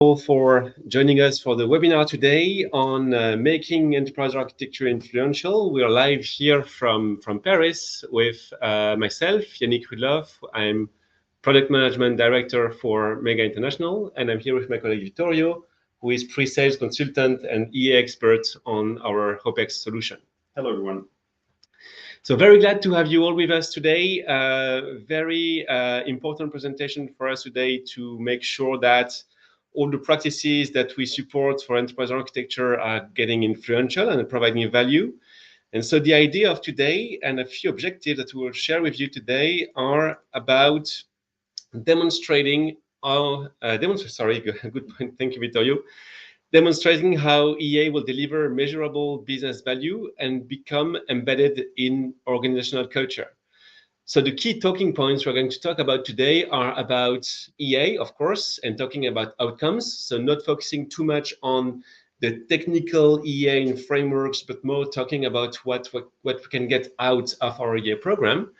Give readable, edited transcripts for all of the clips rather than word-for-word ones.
all for joining us for the webinar today on making enterprise architecture influential. We are live here from Paris with myself, Yannick Rudloff. I'm Product Management Director for Mega International, and I'm here with my colleague Vittorio, who is pre-sales consultant and EA expert on our OpEx solution. Hello, everyone. So very glad to have you all with us today. Very important presentation for us today to make sure that all the practices that we support for enterprise architecture are getting influential and providing value. And so the idea of today and a few objectives that we will share with you today are about demonstrating our, good point, thank you, Vittorio. Demonstrating how EA will deliver measurable business value and become embedded in organizational culture. So the key talking points we're going to talk about today are about EA, of course, and talking about outcomes. So not focusing too much on the technical EA and frameworks, but more talking about what we can get out of our EA program.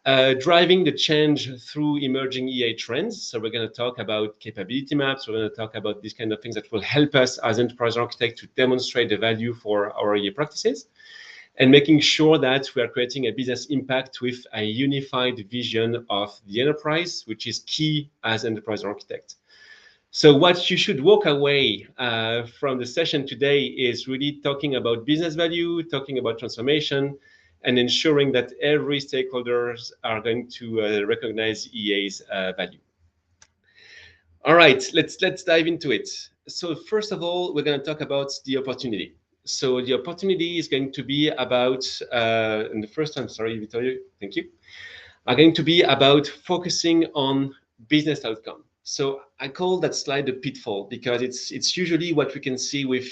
Driving the change through emerging EA trends. So we're going to talk about capability maps. We're going to talk about these kind of things that will help us as enterprise architects to demonstrate the value for our EA practices, and making sure that we are creating a business impact with a unified vision of the enterprise, which is key as enterprise architect. So what you should walk away from the session today is really talking about business value, talking about transformation, and ensuring that every stakeholders are going to recognize EA's value. All right, let's dive into it. So first of all, we're going to talk about the opportunity. So the opportunity is going to be about, and the first time, sorry, Vittorio, thank you, are going to be about focusing on business outcome. So I call that slide the pitfall because it's usually what we can see with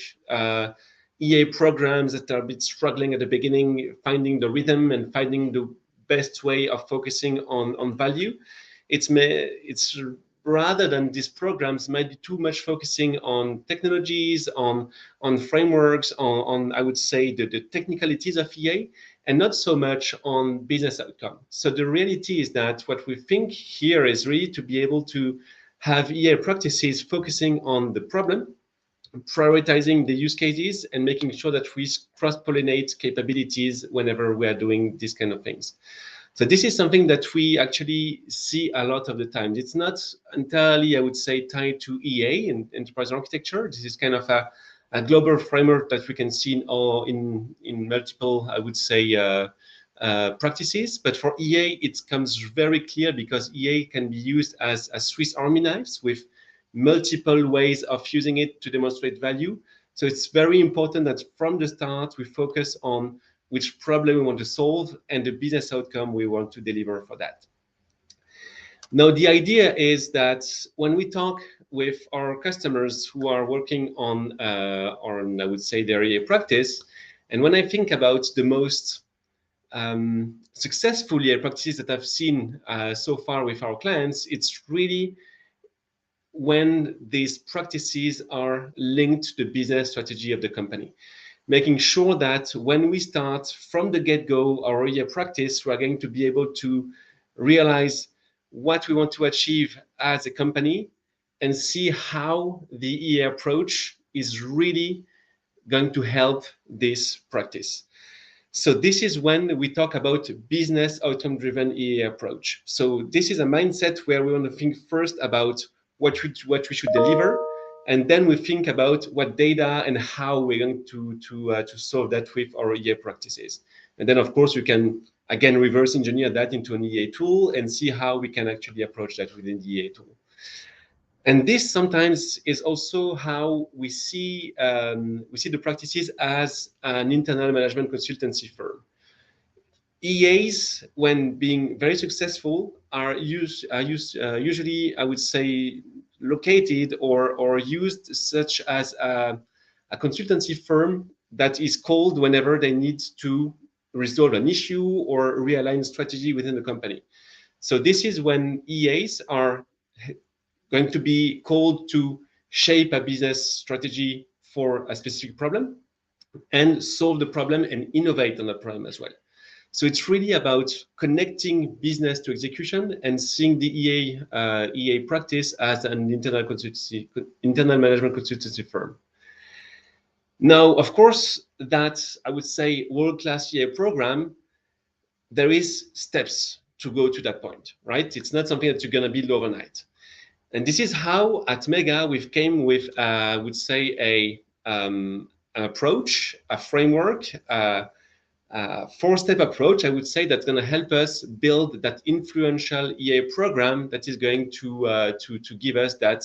EA programs that are a bit struggling at the beginning, finding the rhythm and finding the best way of focusing on value. It's rather than these programs might be too much focusing on technologies, on frameworks, on I would say the technicalities of EA, and not so much on business outcome. So the reality is that what we think here is really to be able to have EA practices focusing on the problem, prioritizing the use cases, and making sure that we cross-pollinate capabilities whenever we are doing these kind of things. So this is something that we actually see a lot of the time. It's not entirely, I would say, tied to EA and enterprise architecture. This is kind of a global framework that we can see in multiple, I would say, practices. But for EA, it comes very clear because EA can be used as a Swiss Army knives with multiple ways of using it to demonstrate value. So it's very important that from the start, we focus on which problem we want to solve and the business outcome we want to deliver for that. Now, the idea is that when we talk with our customers who are working on I would say, their EA practice, and when I think about the most successful EA practices that I've seen so far with our clients, it's really when these practices are linked to the business strategy of the company. Making sure that when we start from the get-go our EA practice, we are going to be able to realize what we want to achieve as a company and see how the EA approach is really going to help this practice. So this is when we talk about business outcome-driven EA approach. So this is a mindset where we want to think first about what we should deliver, and then we think about what data and how we're going to solve that with our EA practices. And then, of course, we can, again, reverse engineer that into an EA tool and see how we can actually approach that within the EA tool. And this sometimes is also how we see the practices as an internal management consultancy firm. EAs, when being very successful, are usually, I would say, located or used such as a consultancy firm that is called whenever they need to resolve an issue or realign strategy within the company. So this is when EAs are going to be called to shape a business strategy for a specific problem and solve the problem and innovate on the problem as well. So it's really about connecting business to execution and seeing the EA practice as an internal management consultancy firm. Now, of course, that I would say world-class EA program, there is steps to go to that point, right? It's not something that you're going to build overnight. And this is how at Mega we've came with, I would say, an approach, a framework, four-step approach, I would say, that's going to help us build that influential EA program that is going to give us that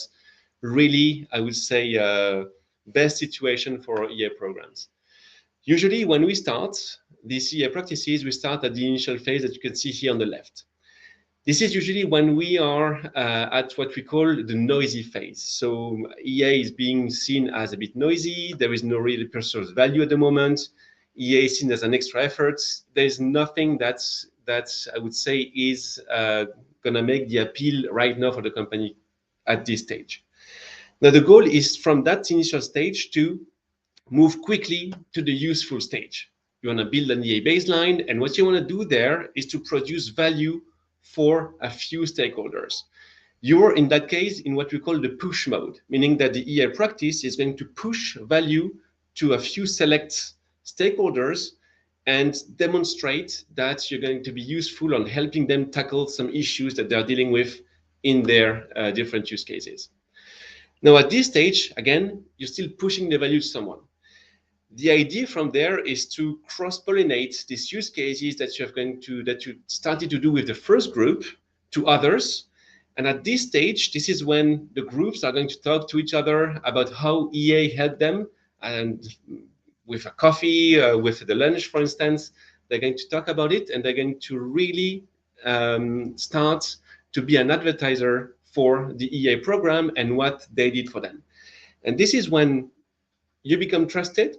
really, I would say, best situation for EA programs. Usually, when we start these EA practices, we start at the initial phase that you can see here on the left. This is usually when we are at what we call the noisy phase. So EA is being seen as a bit noisy. There is no real perceived value at the moment. EA is seen as an extra effort. There's nothing that I would say is going to make the appeal right now for the company at this stage. Now, the goal is from that initial stage to move quickly to the useful stage. You want to build an EA baseline, and what you want to do there is to produce value for a few stakeholders. You're in that case in what we call the push mode, meaning that the EA practice is going to push value to a few select stakeholders and demonstrate that you're going to be useful on helping them tackle some issues that they're dealing with in their different use cases. Now, at this stage, again, you're still pushing the value to someone. The idea from there is to cross-pollinate these use cases that you started to do with the first group to others. And at this stage, this is when the groups are going to talk to each other about how EA helped them. And with a coffee, with the lunch, for instance, they're going to talk about it, and they're going to really start to be an advertiser for the EA program and what they did for them. And this is when you become trusted.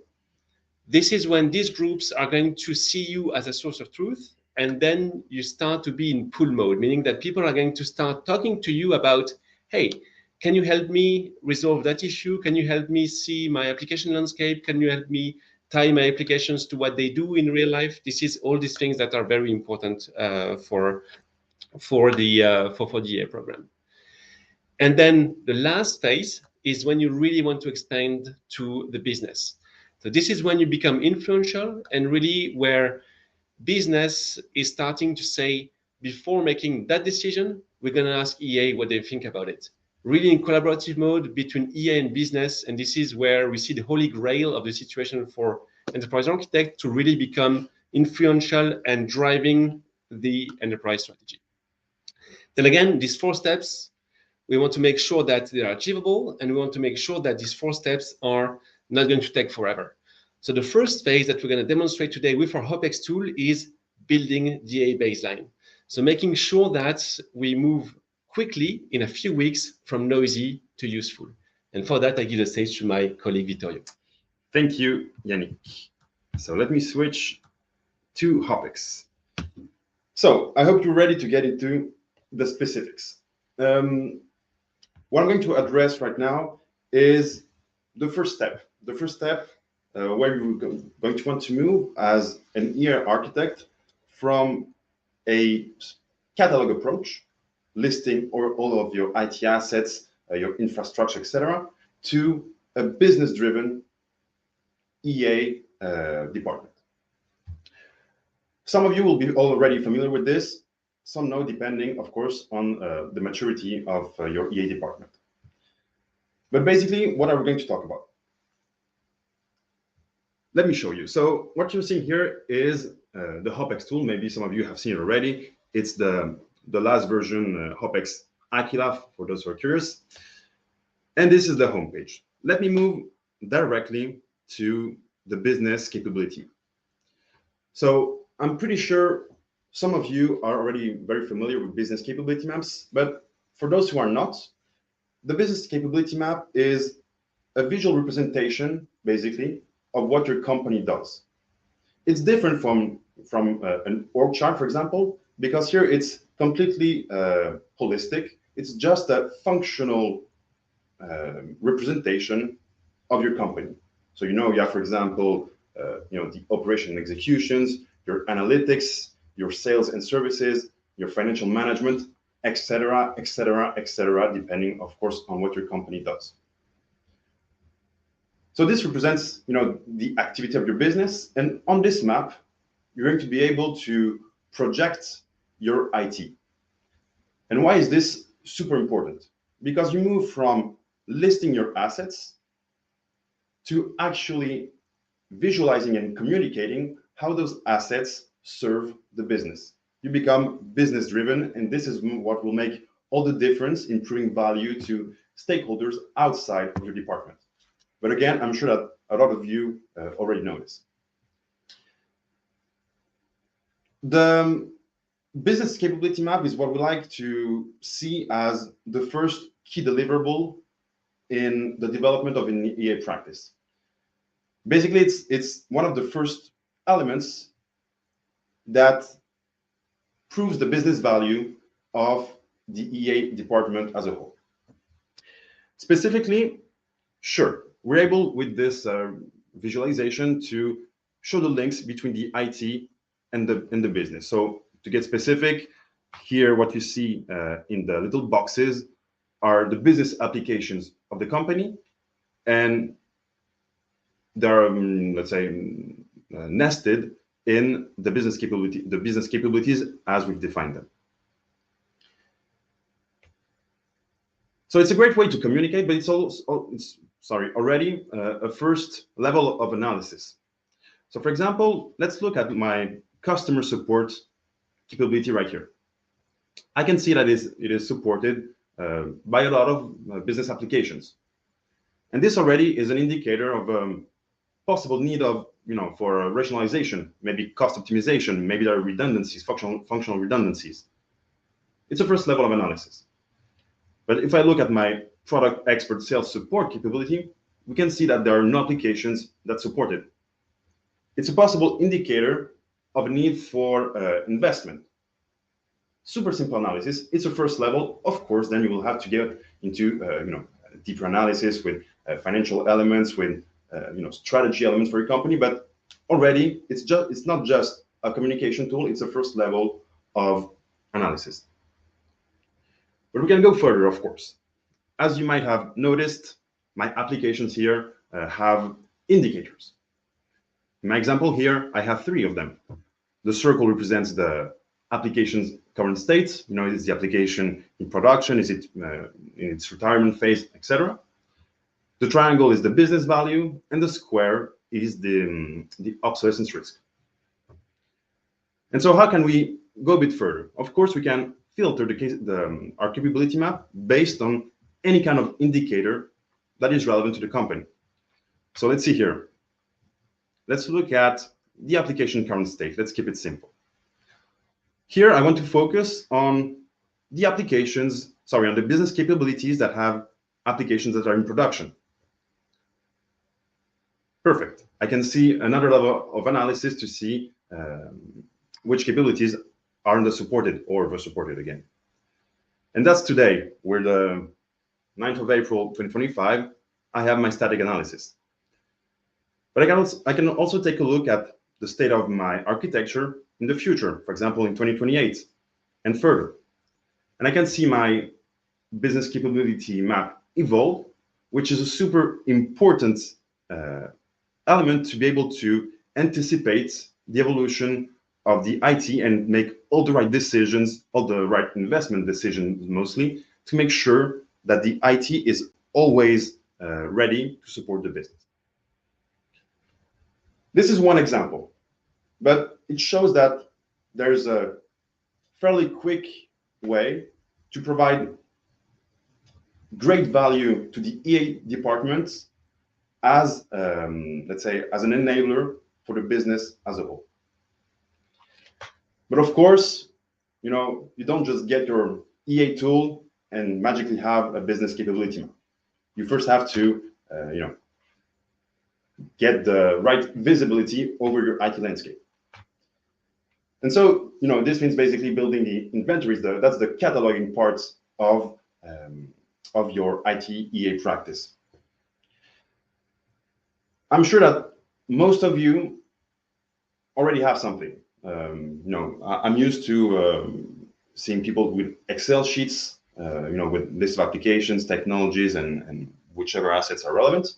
This is when these groups are going to see you as a source of truth, and then you start to be in pull mode, meaning that people are going to start talking to you about, hey, can you help me resolve that issue? Can you help me see my application landscape? Can you help me tie my applications to what they do in real life? This is all these things that are very important for the EA program. And then the last phase is when you really want to expand to the business. So this is when you become influential, and really where business is starting to say, before making that decision, we're going to ask EA what they think about it. Really in collaborative mode between EA and business. And this is where we see the holy grail of the situation for enterprise architect to really become influential and driving the enterprise strategy. Then again, these 4 steps, we want to make sure that they are achievable, and we want to make sure that these 4 steps are not going to take forever. So the first phase that we're going to demonstrate today with our HopEx tool is building the EA baseline. So making sure that we move quickly in a few weeks from noisy to useful. And for that, I give the stage to my colleague Vittorio. Thank you, Yannick. So let me switch to HopEx. So I hope you're ready to get into the specifics. What I'm going to address right now is the first step. The first step where you're going to want to move as an EA architect from a catalog approach, listing all of your IT assets, your infrastructure, etc., to a business-driven EA department. Some of you will be already familiar with this. Some no, depending, of course, on the maturity of your EA department. But basically, what are we going to talk about? Let me show you. So what you're seeing here is the HopEx tool. Maybe some of you have seen it already. It's the last version, HopEx Aquila, for those who are curious. And this is the homepage. Let me move directly to the business capability. So I'm pretty sure some of you are already very familiar with business capability maps, but for those who are not, the business capability map is a visual representation, basically, of what your company does. It's different from an org chart, for example, because here it's completely holistic. It's just a functional representation of your company. So you have, for example, the operation and executions. your analytics, your sales and services, your financial management, etc., etc., etc., depending, of course, on what your company does. So this represents, the activity of your business, and on this map, you're going to be able to project your IT. And why is this super important? Because you move from listing your assets to actually visualizing and communicating how those assets serve the business. You become business driven, and this is what will make all the difference in bringing value to stakeholders outside of your department. But again, I'm sure that a lot of you already know this. The business capability map is what we like to see as the first key deliverable in the development of an EA practice. Basically, it's one of the first elements that proves the business value of the EA department as a whole. Specifically, sure, we're able with this visualization to show the links between the IT and the business. So to get specific, here what you see in the little boxes are the business applications of the company, and they're let's say nested in the business capabilities as we've defined them. So it's a great way to communicate, but it's also already a first level of analysis. So for example, let's look at my customer support capability right here. I can see that it is supported by a lot of business applications. And this already is an indicator of possible need of, for rationalization, maybe cost optimization, maybe there are redundancies, functional redundancies. It's a first level of analysis. But if I look at my product expert sales support capability, we can see that there are no applications that support it. It's a possible indicator of a need for investment. Super simple analysis. It's a first level. Of course, then you will have to get into deeper analysis with financial elements, with strategy elements for your company. But already, it's not just a communication tool. It's a first level of analysis. But we can go further, of course. As you might have noticed, my applications here have indicators. In my example here, I have 3 of them. The circle represents the application's current state. Is the application in production? Is it in its retirement phase, etc.? The triangle is the business value, and the square is the obsolescence risk. And so how can we go a bit further? Of course, we can filter our capability map based on any kind of indicator that is relevant to the company. So let's see here. Let's look at the application current state. Let's keep it simple. Here, I want to focus on the applications, on the business capabilities that have applications that are in production. Perfect. I can see another level of analysis to see which capabilities are undersupported or were supported again. And that's today, where the 9th of April, 2025, I have my static analysis. But I can also take a look at the state of my architecture in the future, for example, in 2028 and further. And I can see my business capability map evolve, which is a super important element to be able to anticipate the evolution of the IT and make all the right decisions, all the right investment decisions mostly, to make sure that the IT is always ready to support the business. This is one example, but it shows that there's a fairly quick way to provide great value to the EA departments as, let's say, as an enabler for the business as a whole. But of course, you don't just get your EA tool and magically have a business capability map. You first have to, get the right visibility over your IT landscape. And so, this means basically building the inventories. That's the cataloging part of your IT EA practice. I'm sure that most of you already have something. I'm used to seeing people with Excel sheets, with list of applications, technologies, and whichever assets are relevant.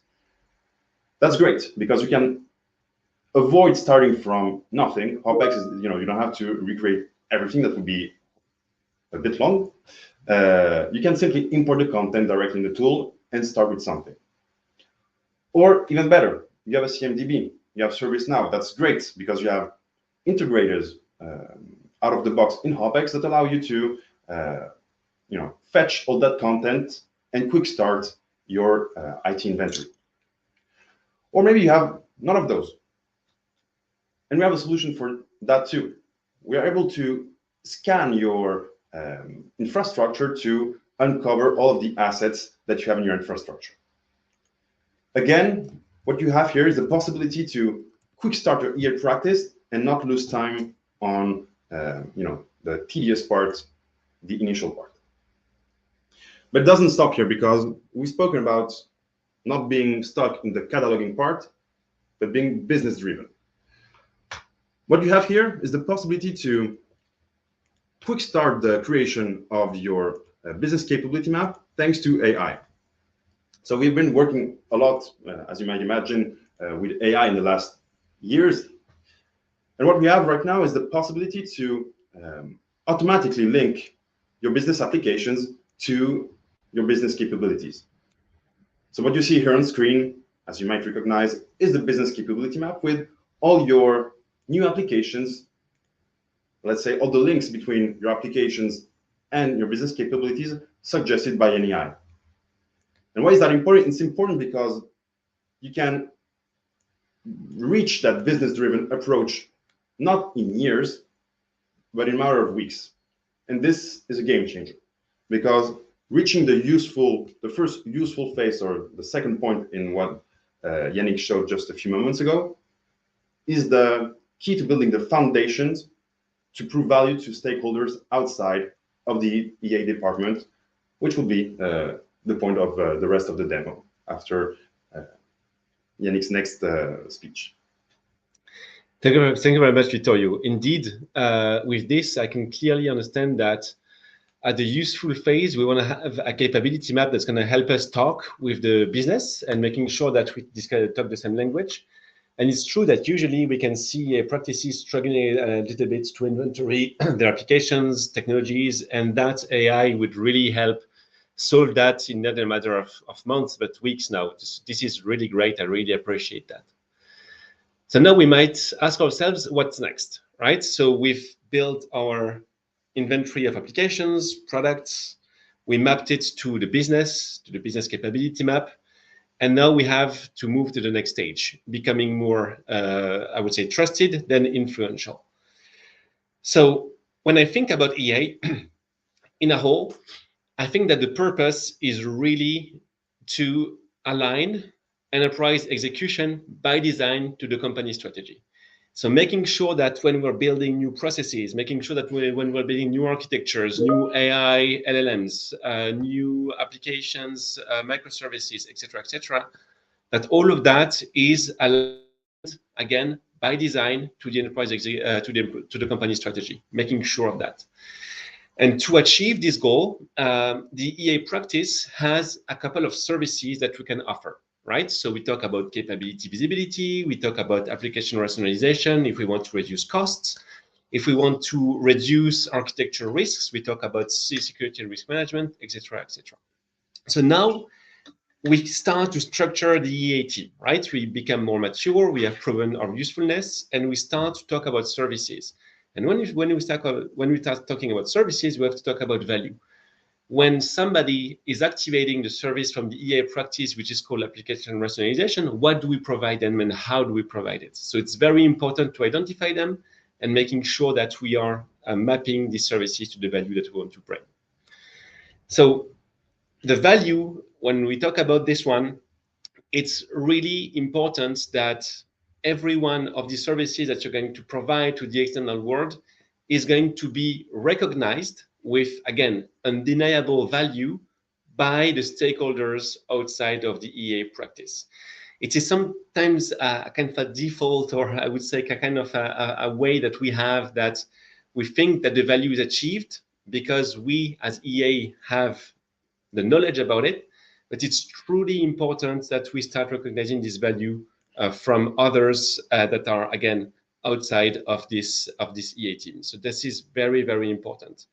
That's great because you can avoid starting from nothing. OpEx is, you don't have to recreate everything. That would be a bit long. You can simply import the content directly in the tool and start with something. Or even better, you have a CMDB, you have ServiceNow. That's great because you have integrators out of the box in OpEx that allow you to fetch all that content and quick start your IT inventory. Or maybe you have none of those. And we have a solution for that too. We are able to scan your infrastructure to uncover all of the assets that you have in your infrastructure. Again, what you have here is the possibility to quick start your EA practice and not lose time on the tedious part, the initial part. But it doesn't stop here because we've spoken about not being stuck in the cataloging part, but being business driven. What you have here is the possibility to quick start the creation of your business capability map thanks to AI. So we've been working a lot, as you might imagine, with AI in the last years. And what we have right now is the possibility to automatically link your business applications to your business capabilities. So what you see here on screen, as you might recognize, is the business capability map with all your new applications. Let's say all the links between your applications and your business capabilities suggested by an AI. And why is that important? It's important because you can reach that business-driven approach not in years, but in a matter of weeks. And this is a game changer because reaching the first useful phase, or the second point in what Yannick showed just a few moments ago, is the key to building the foundations to prove value to stakeholders outside of the EA department, which will be the point of the rest of the demo after Yannick's next speech. Thank you very much, Vittorio. Indeed, with this, I can clearly understand that at the useful phase, we want to have a capability map that's going to help us talk with the business and making sure that we talk the same language. And it's true that usually we can see practices struggling a little bit to inventory their applications, technologies, and that AI would really help solve that in not a matter of months, but weeks now. This is really great. I really appreciate that. So now we might ask ourselves, what's next, right? So we've built our inventory of applications, products. We mapped it to the business capability map. And now we have to move to the next stage, becoming more, I would say, trusted than influential. So when I think about EA in a whole, I think that the purpose is really to align enterprise execution by design to the company strategy. So making sure that when we're building new processes, making sure that when we're building new architectures, new AI, LLMs, new applications, microservices, etc., that all of that is aligned, again, by design to the enterprise to the company strategy, making sure of that. And to achieve this goal, the EA practice has a couple of services that we can offer, right? So we talk about capability visibility, we talk about application rationalization if we want to reduce costs. If we want to reduce architecture risks, we talk about security and risk management, etc., etc. So now we start to structure the EAT, right? We become more mature, we have proven our usefulness, and we start to talk about services. And when we start talking about services, we have to talk about value. When somebody is activating the service from the EA practice, which is called application rationalization, what do we provide them and how do we provide it? So it's very important to identify them and making sure that we are mapping these services to the value that we want to bring. So the value, when we talk about this one, it's really important that every one of the services that you're going to provide to the external world is going to be recognized with, again, undeniable value by the stakeholders outside of the EA practice. It is sometimes a kind of a default, or I would say a kind of a way that we have, that we think that the value is achieved because we as EA have the knowledge about it, but it's truly important that we start recognizing this value from others that are, again, outside of this EA team. So this is very, very important.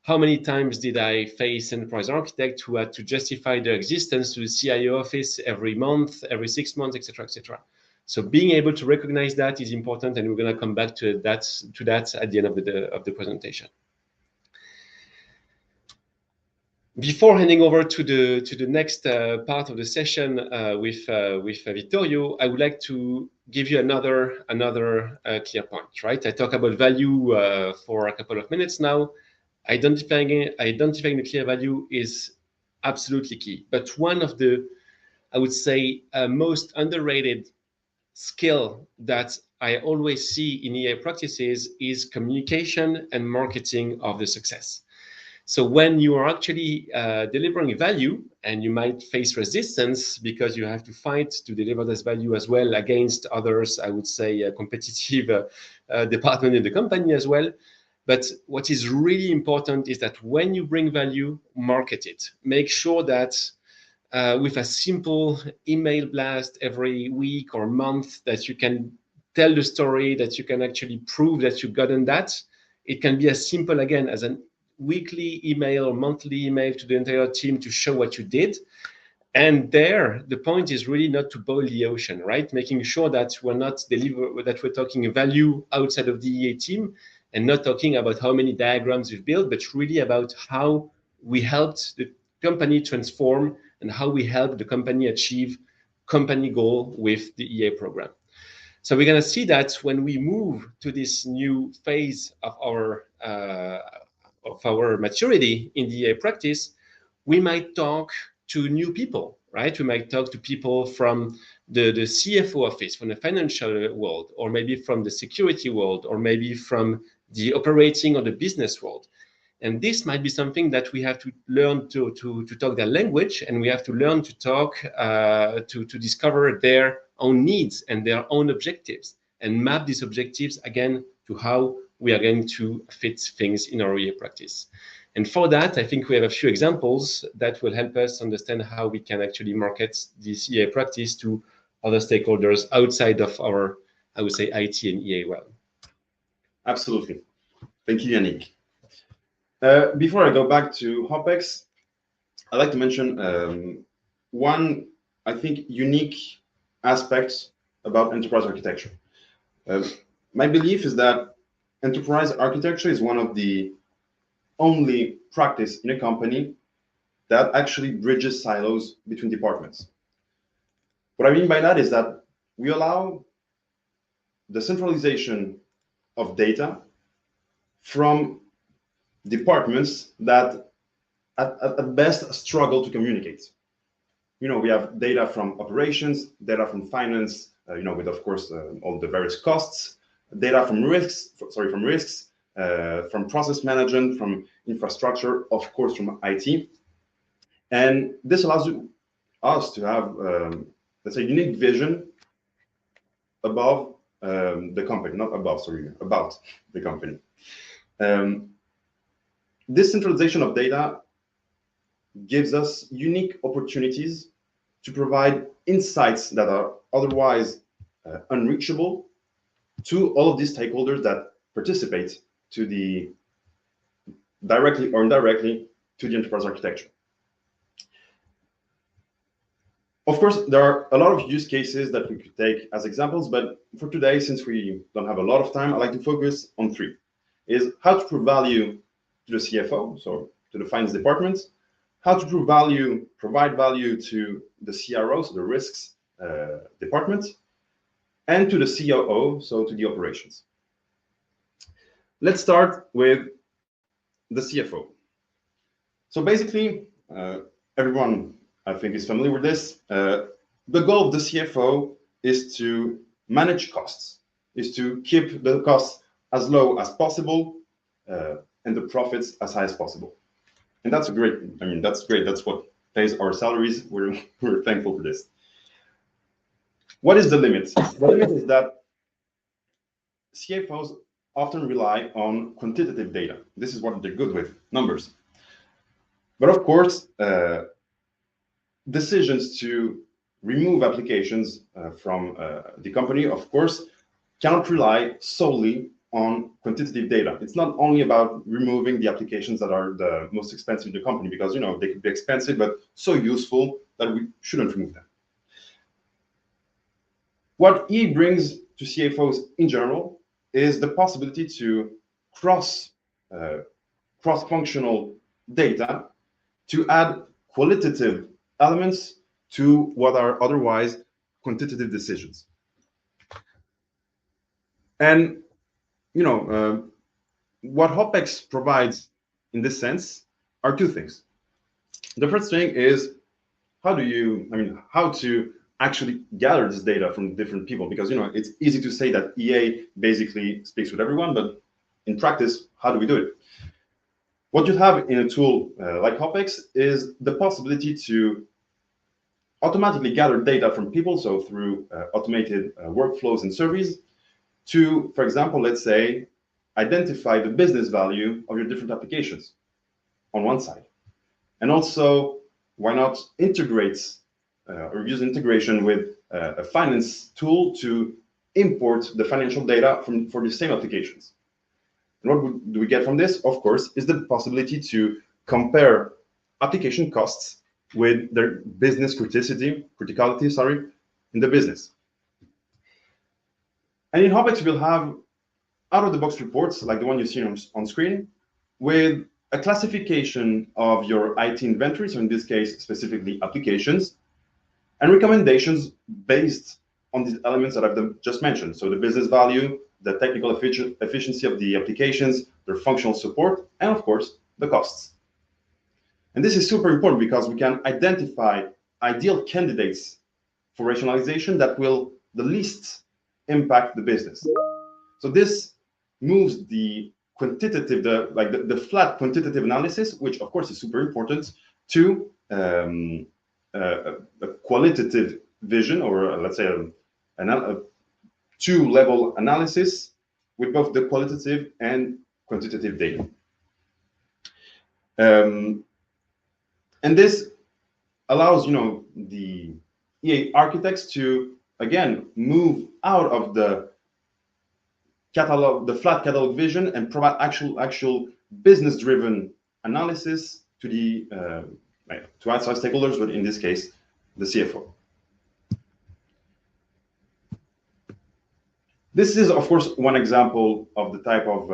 How many times did I face enterprise architects who had to justify their existence to the CIO office every month, every 6 months, etc., etc. So being able to recognize that is important, and we're going to come back to that at the end of the presentation. Before handing over to the next part of the session with Vittorio, I would like to give you another clear point. Right, I talk about value for a couple of minutes now. Identifying the clear value is absolutely key. But one of the, I would say, most underrated skill that I always see in EA practices is communication and marketing of the success. So when you are actually delivering value, and you might face resistance because you have to fight to deliver this value as well against others, I would say a competitive department in the company as well. But what is really important is that when you bring value, market it. Make sure that with a simple email blast every week or month, that you can tell the story, that you can actually prove that you've gotten that. It can be as simple, again, as a weekly email or monthly email to the entire team to show what you did. And there, the point is really not to boil the ocean, right? Making sure that we're talking value outside of the EA team, and not talking about how many diagrams we've built, but really about how we helped the company transform and how we helped the company achieve company goal with the EA program. So we're going to see that when we move to this new phase of our maturity in the EA practice, we might talk to new people, right? We might talk to people from the CFO office, from the financial world, or maybe from the security world, or maybe from the operating or the business world. And this might be something that we have to learn to talk their language, and we have to learn to talk, to discover their own needs and their own objectives, and map these objectives, again, to how we are going to fit things in our EA practice. And for that, I think we have a few examples that will help us understand how we can actually market this EA practice to other stakeholders outside of our, I would say, IT and EA realm. Absolutely. Thank you, Yannick. Before I go back to HOPEX, I'd like to mention one, I think, unique aspect about enterprise architecture. My belief is that enterprise architecture is one of the only practice in a company that actually bridges silos between departments. What I mean by that is that we allow the centralization of data from departments that at best struggle to communicate. You know, we have data from operations, data from finance, with, of course, all the various costs, data from risks, from process management, from infrastructure, of course, from IT. And this allows us to have, let's say, unique vision above the company, not above, sorry, about the company. This centralization of data gives us unique opportunities to provide insights that are otherwise unreachable to all of these stakeholders that participate to the directly or indirectly to the enterprise architecture. Of course, there are a lot of use cases that we could take as examples, but for today, since we don't have a lot of time, I'd like to focus on three. Is how to prove value to the CFO, so to the finance department, how to provide value to the CRO, so the risks department, and to the COO, so to the operations. Let's start with the CFO. So basically, everyone, I think, is familiar with this. The goal of the CFO is to manage costs, is to keep the costs as low as possible and the profits as high as possible. And that's great. I mean, that's great. That's what pays our salaries. We're thankful for this. What is the limit? The limit is that CFOs often rely on quantitative data. This is what they're good with, numbers. But of course, decisions to remove applications from the company, of course, cannot rely solely on quantitative data. It's not only about removing the applications that are the most expensive in the company, because they could be expensive but so useful that we shouldn't remove them. What EA brings to CFOs in general is the possibility to cross-functional data to add qualitative elements to what are otherwise quantitative decisions. And what HOPEX provides in this sense are two things. The first thing is how to actually gather this data from different people, because it's easy to say that EA basically speaks with everyone, but in practice, how do we do it? What you have in a tool like HOPEX is the possibility to automatically gather data from people, so through automated workflows and surveys, to, for example, let's say, identify the business value of your different applications on one side. And also, why not integrate or use integration with a finance tool to import the financial data for the same applications. And what do we get from this? Of course, is the possibility to compare application costs with their business criticality, in the business. And in HOPEX, we'll have out-of-the-box reports like the one you see on screen, with a classification of your IT inventory, so in this case, specifically applications, and recommendations based on these elements that I've just mentioned. So the business value, the technical efficiency of the applications, their functional support, and of course, the costs. And this is super important because we can identify ideal candidates for rationalization that will the least impact the business. So this moves the quantitative, the flat quantitative analysis, which of course is super important, to a qualitative vision, or let's say a two-level analysis with both the qualitative and quantitative data. And this allows the EA architects to again move out of the catalog, the flat catalog vision, and provide actual business-driven analysis to the to outside stakeholders, but in this case, the CFO. This is, of course, one example of the type of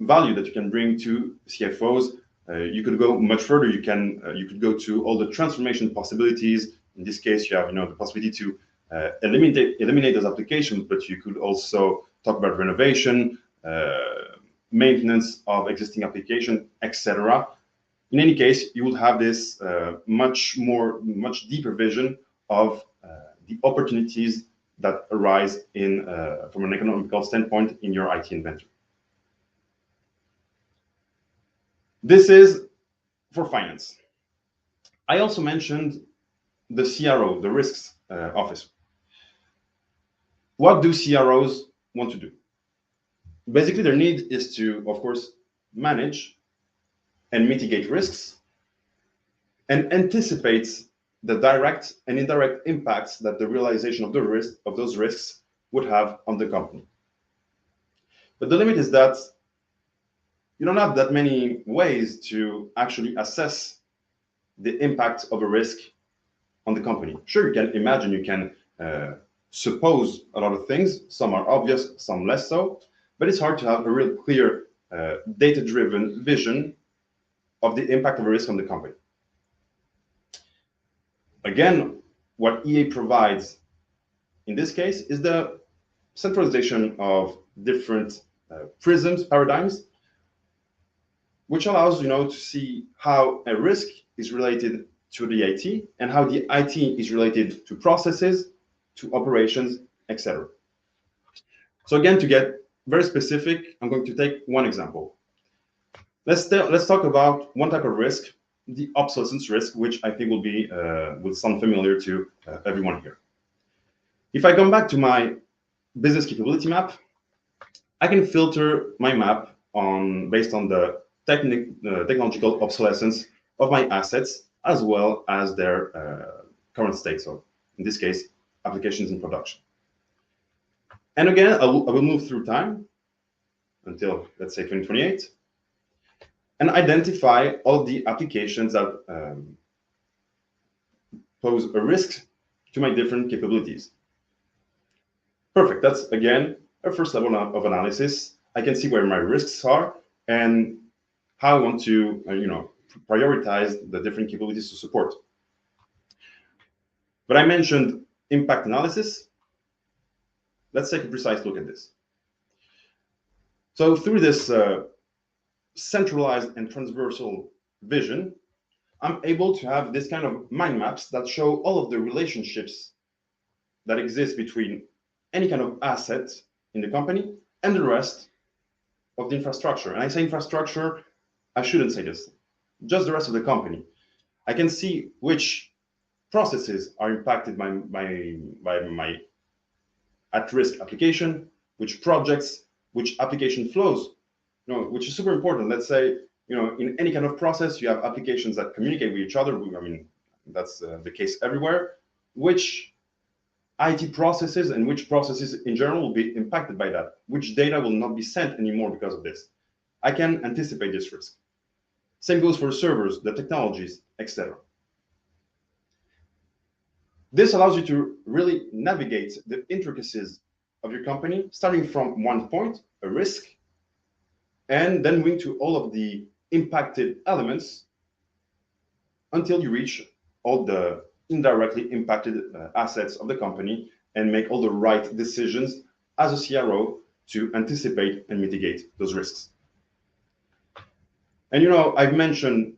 value that you can bring to CFOs. You could go much further. You could go to all the transformation possibilities. In this case, you have the possibility to eliminate those applications, but you could also talk about renovation, maintenance of existing application, etc. In any case, you will have this much deeper vision of the opportunities that arise from an economical standpoint in your IT inventory. This is for finance. I also mentioned the CRO, the risks office. What do CROs want to do? Basically, their need is to, of course, manage and mitigate risks and anticipate the direct and indirect impacts that the realization of those risks would have on the company. But the limit is that you don't have that many ways to actually assess the impact of a risk on the company. Sure, you can imagine, you can suppose a lot of things. Some are obvious, some less so, but it's hard to have a real clear data-driven vision of the impact of a risk on the company. Again, what EA provides in this case is the centralization of different paradigms, which allows to see how a risk is related to the IT and how the IT is related to processes, to operations, etc. So again, to get very specific, I'm going to take one example. Let's talk about one type of risk the obsolescence risk, which I think will sound familiar to everyone here. If I come back to my business capability map, I can filter my map based on the technological obsolescence of my assets, as well as their current state. So in this case, applications in production. And again, I will move through time until, let's say, 2028, and identify all the applications that pose a risk to my different capabilities. Perfect. That's, again, a first level of analysis. I can see where my risks are and how I want to prioritize the different capabilities to support. But I mentioned impact analysis. Let's take a precise look at this. So through this centralized and transversal vision, I'm able to have this kind of mind maps that show all of the relationships that exist between any kind of asset in the company and the rest of the infrastructure. And I say infrastructure, I shouldn't say this, just the rest of the company. I can see which processes are impacted by my at-risk application, which projects, which application flows, which is super important. Let's say, in any kind of process, you have applications that communicate with each other. I mean, that's the case everywhere. Which IT processes and which processes in general will be impacted by that? Which data will not be sent anymore because of this? I can anticipate this risk. Same goes for servers, the technologies, etc. This allows you to really navigate the intricacies of your company, starting from one point, a risk, and then moving to all of the impacted elements until you reach all the indirectly impacted assets of the company and make all the right decisions as a CRO to anticipate and mitigate those risks. And I've mentioned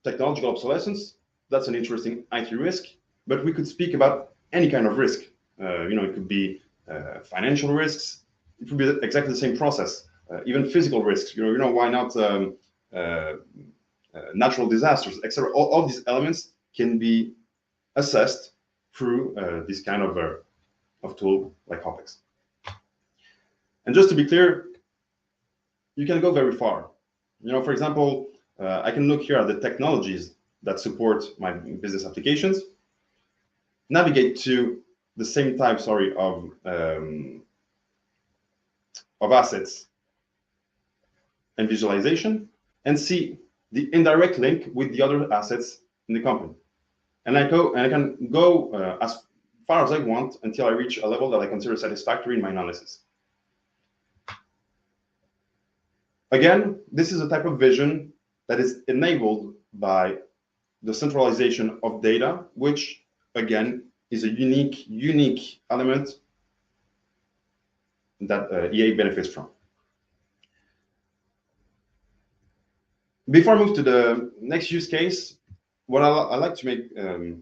technological obsolescence. That's an interesting IT risk, but we could speak about any kind of risk. It could be financial risks. It could be exactly the same process. Even physical risks. Why not natural disasters, etc. All these elements can be assessed through this kind of tool like HOPEX. And just to be clear, you can go very far. For example, I can look here at the technologies that support my business applications, navigate to the same type, of assets and visualization, and see the indirect link with the other assets in the company. And I can go as far as I want until I reach a level that I consider satisfactory in my analysis. Again, this is a type of vision that is enabled by the centralization of data, which again is a unique element that EA benefits from. Before I move to the next use case, what I like to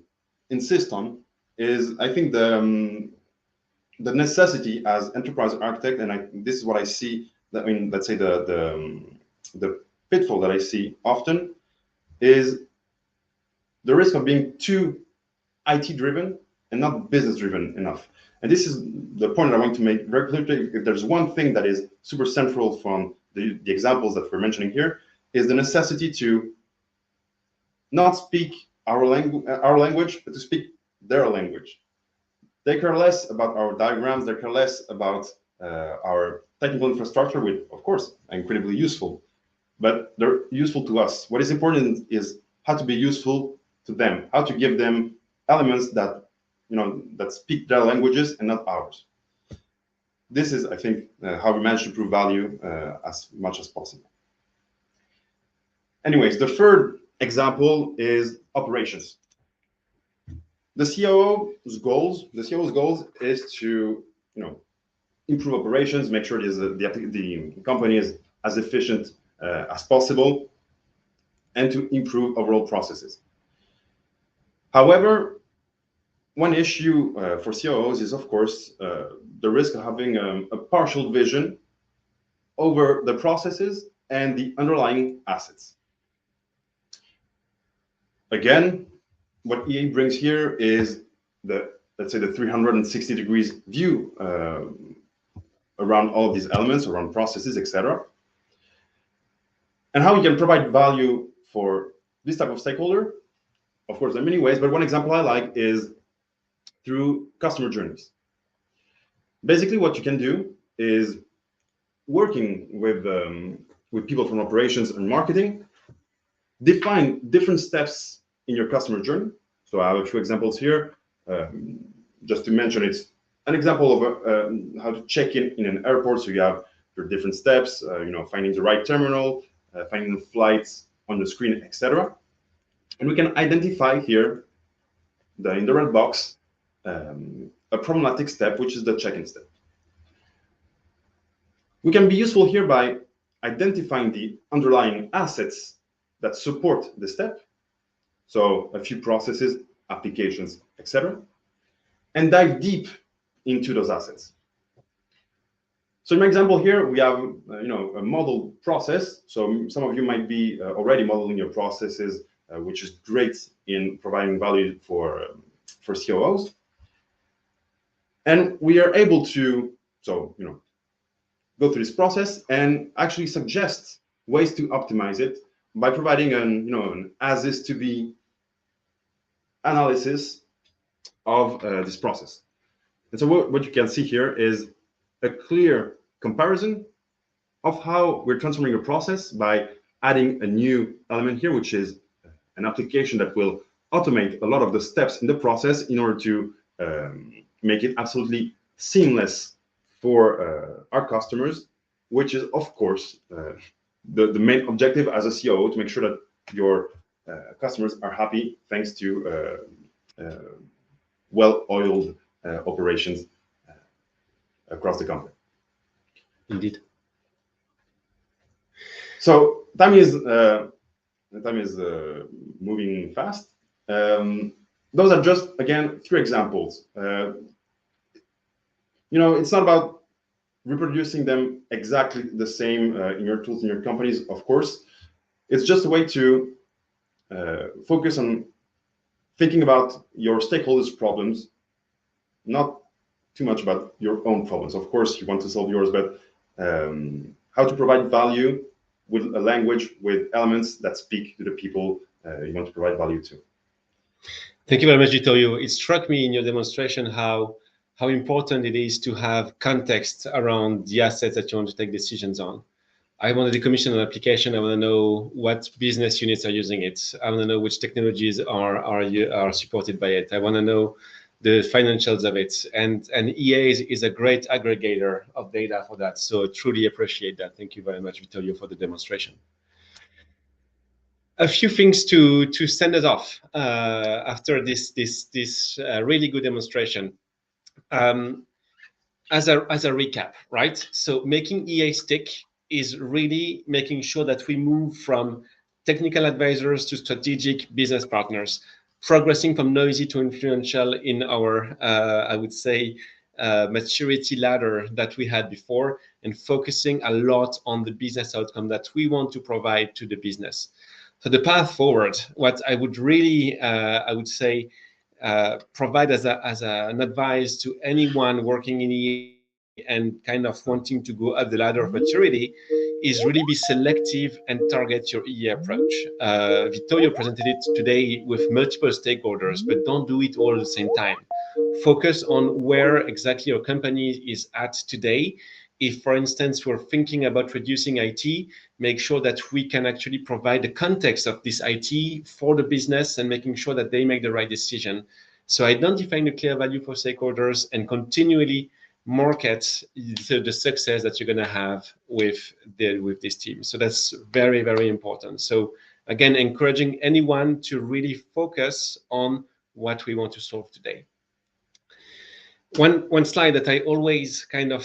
insist on is, I think, the necessity as enterprise architect, and this is what I see. Let's say the pitfall that I see often is the risk of being too IT driven and not business driven enough. And this is the point that I want to make very clearly. If there's one thing that is super central from the examples that we're mentioning here, is the necessity to not speak our language, but to speak their language. They care less about our diagrams. They care less about our technical infrastructure, which, of course, are incredibly useful, but they're useful to us. What is important is how to be useful to them, how to give them elements that that speak their languages and not ours. This is, I think, how we manage to prove value as much as possible. Anyways, the third example is operations. The COO's goals is to improve operations, make sure the company is as efficient as possible, and to improve overall processes. However, one issue for COOs is, of course, the risk of having a partial vision over the processes and the underlying assets. again, what EA brings here is the, let's say, the 360 degrees view around all of these elements, around processes, etc. And how we can provide value for this type of stakeholder. Of course, there are many ways, but one example I like is through customer journeys. Basically, what you can do is working with people from operations and marketing, define different steps in your customer journey. So I have a few examples here. Just to mention, it's an example of how to check in an airport. So you have your different steps, finding the right terminal, finding the flights on the screen, etc. And we can identify here, in the red box, a problematic step, which is the check-in step. We can be useful here by identifying the underlying assets that support the step. So a few processes, applications, etc. And dive deep into those assets. So in my example here, we have a model process. So some of you might be already modeling your processes, which is great in providing value for COOs. And we are able to go through this process and actually suggest ways to optimize it by providing an as is to be analysis of this process. And so what you can see here is a clear comparison of how we're transforming a process by adding a new element here, which is an application that will automate a lot of the steps in the process in order to make it absolutely seamless for our customers, which is, of course, the main objective as a COO, to make sure that your customers are happy thanks to well-oiled operations across the company. Indeed. So time is moving fast. Those are just, again, 3 examples. It's not about reproducing them exactly the same in your tools, in your companies, of course. It's just a way to focus on thinking about your stakeholders' problems, not too much about your own problems. Of course, you want to solve yours, but how to provide value with a language, with elements that speak to the people you want to provide value to. Thank you very much, Vittorio. It struck me in your demonstration how important it is to have context around the assets that you want to take decisions on. I want to decommission an application. I want to know what business units are using it. I want to know which technologies are supported by it. I want to know the financials of it. And EA is a great aggregator of data for that. So truly appreciate that. Thank you very much, Vittorio, for the demonstration. A few things to send us off after this really good demonstration. As a recap, right? So making EA stick is really making sure that we move from technical advisors to strategic business partners, progressing from noisy to influential in our, I would say, maturity ladder that we had before, and focusing a lot on the business outcome that we want to provide to the business. So the path forward, what I would really, I would say, provide as an advice to anyone working in EA and kind of wanting to go up the ladder of maturity is really be selective and target your EA approach. Vittorio presented it today with multiple stakeholders, but don't do it all at the same time. Focus on where exactly your company is at today. If, for instance, we're thinking about reducing IT, make sure that we can actually provide the context of this IT for the business and making sure that they make the right decision. So identifying the clear value for stakeholders and continually market the success that you're going to have with this team. So that's very, very important. So again, encouraging anyone to really focus on what we want to solve today. One slide that I always kind of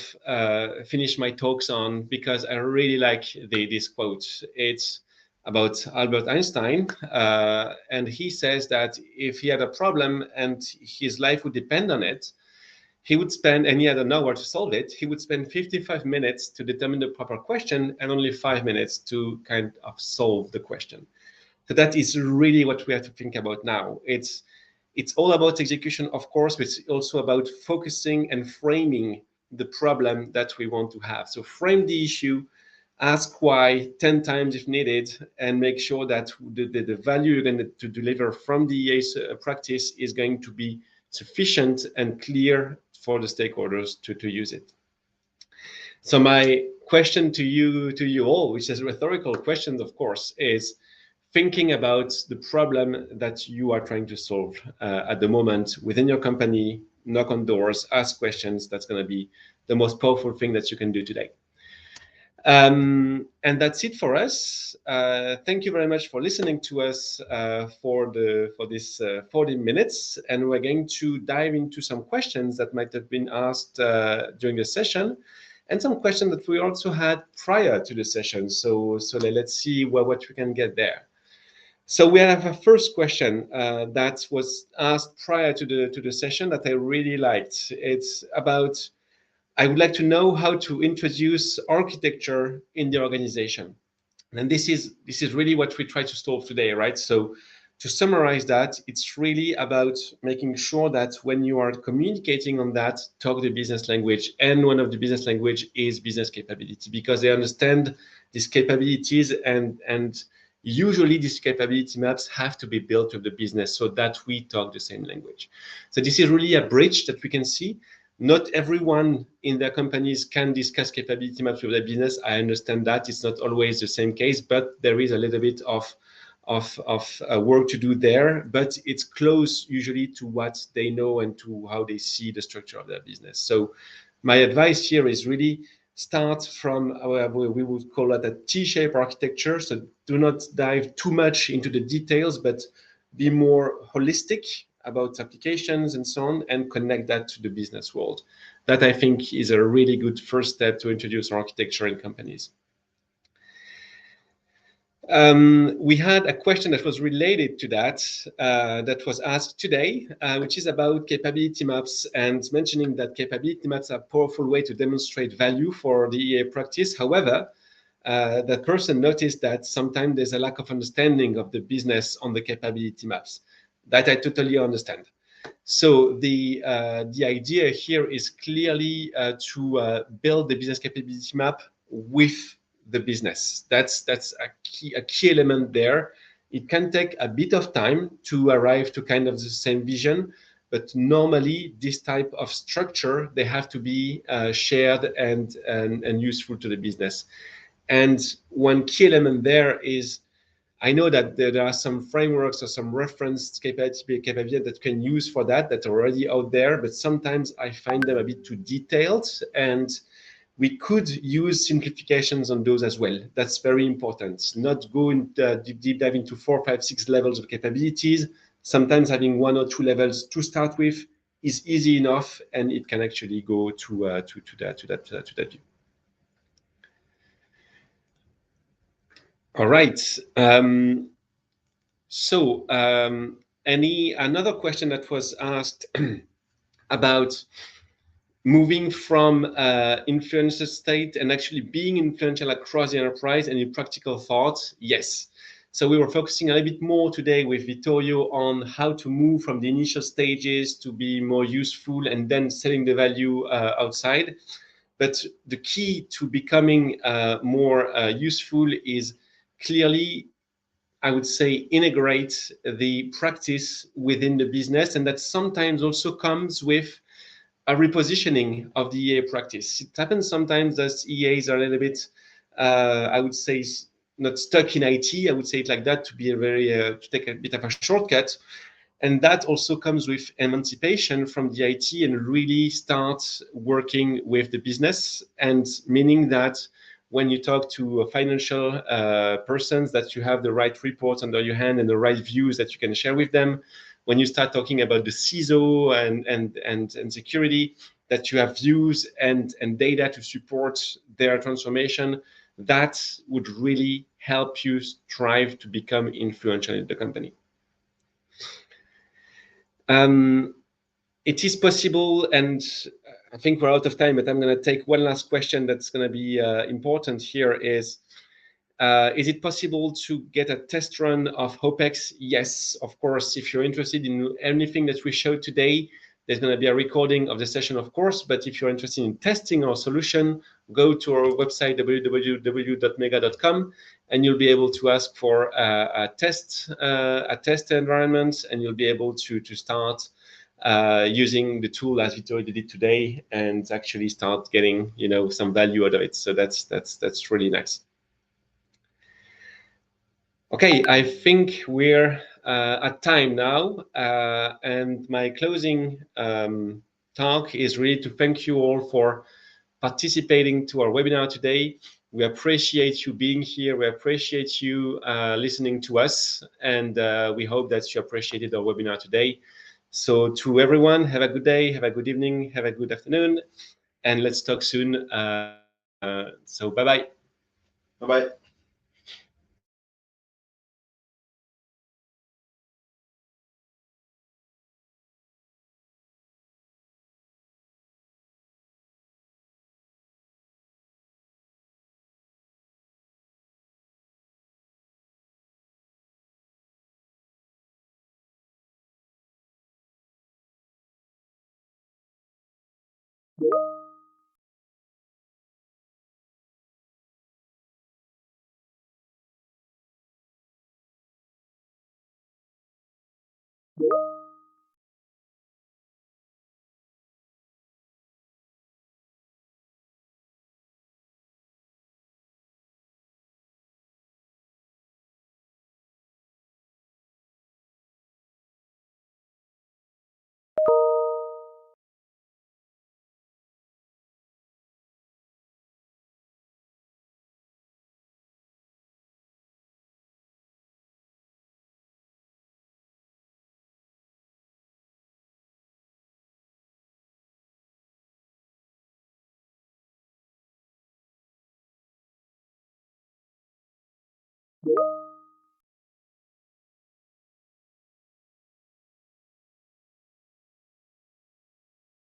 finish my talks on, because I really like this quote. It's about Albert Einstein, and he says that if he had a problem and his life would depend on it, he would spend, and he had an hour to solve it, he would spend 55 minutes to determine the proper question and only 5 minutes to kind of solve the question. So that is really what we have to think about now. It's all about execution, of course, but it's also about focusing and framing the problem that we want to have. So frame the issue, ask why 10 times if needed, and make sure that the value you're going to deliver from the EA practice is going to be sufficient and clear for the stakeholders to use it. So my question to you all, which is a rhetorical question, of course, is thinking about the problem that you are trying to solve at the moment within your company, knock on doors, ask questions. That's going to be the most powerful thing that you can do today. And that's it for us. Thank you very much for listening to us for this 40 minutes. And we're going to dive into some questions that might have been asked during the session, and some questions that we also had prior to the session. So let's see what we can get there. So we have a first question that was asked prior to the session that I really liked. It's about, I would like to know how to introduce architecture in the organization. And this is really what we try to solve today, right? So to summarize that, it's really about making sure that when you are communicating on that, talk the business language. And one of the business language is business capability, because they understand these capabilities, and usually these capability maps have to be built with the business so that we talk the same language. So this is really a bridge that we can see. Not everyone in their companies can discuss capability maps with their business. I understand that it's not always the same case, but there is a little bit of work to do there. But it's close usually to what they know and to how they see the structure of their business. So my advice here is really start from we would call it a T-shaped architecture. So do not dive too much into the details, but be more holistic about applications and so on, and connect that to the business world. That, I think, is a really good first step to introduce architecture in companies. We had a question that was related to that, that was asked today, which is about capability maps, and mentioning that capability maps are a powerful way to demonstrate value for the EA practice. However, that person noticed that sometimes there's a lack of understanding of the business on the capability maps. That I totally understand. So the idea here is clearly to build the business capability map with the business. That's a key element there. It can take a bit of time to arrive to kind of the same vision, but normally this type of structure, they have to be shared and useful to the business. And one key element there is, I know that there are some frameworks or some reference capability that can use for that are already out there, but sometimes I find them a bit too detailed, and we could use simplifications on those as well. That's very important. Not go in deep dive into 4, 5, 6 levels of capabilities. Sometimes having 1 or 2 levels to start with is easy enough, and it can actually go to that view. All right. Another question that was asked about moving from influencer state and actually being influential across the enterprise, and in practical thoughts, yes. So we were focusing a little bit more today with Vittorio on how to move from the initial stages to be more useful and then selling the value outside. But the key to becoming more useful is clearly, I would say, integrate the practice within the business, and that sometimes also comes with a repositioning of the EA practice. It happens sometimes that EAs are a little bit, I would say, not stuck in IT. I would say it like that, to be a very to take a bit of a shortcut, and that also comes with emancipation from the IT and really start working with the business, and meaning that when you talk to financial persons, that you have the right reports under your hand and the right views that you can share with them. When you start talking about the CISO and security, that you have views and data to support their transformation, that would really help you strive to become influential in the company. It is possible, and I think we're out of time, but I'm going to take one last question that's going to be important here is, Is it possible to get a test run of HOPEX? Yes, of course. If you're interested in anything that we showed today, there's going to be a recording of the session, of course. But if you're interested in testing our solution, go to our website, www.mega.com, and you'll be able to ask for a test environment, and you'll be able to start using the tool as Vittorio did it today, and actually start getting some value out of it. So that's really nice. Okay, I think we're at time now, and my closing talk is really to thank you all for participating to our webinar today. We appreciate you being here. We appreciate you listening to us, and we hope that you appreciated our webinar today. So to everyone, have a good day, have a good evening, have a good afternoon, and let's talk soon. So bye-bye. Bye-bye.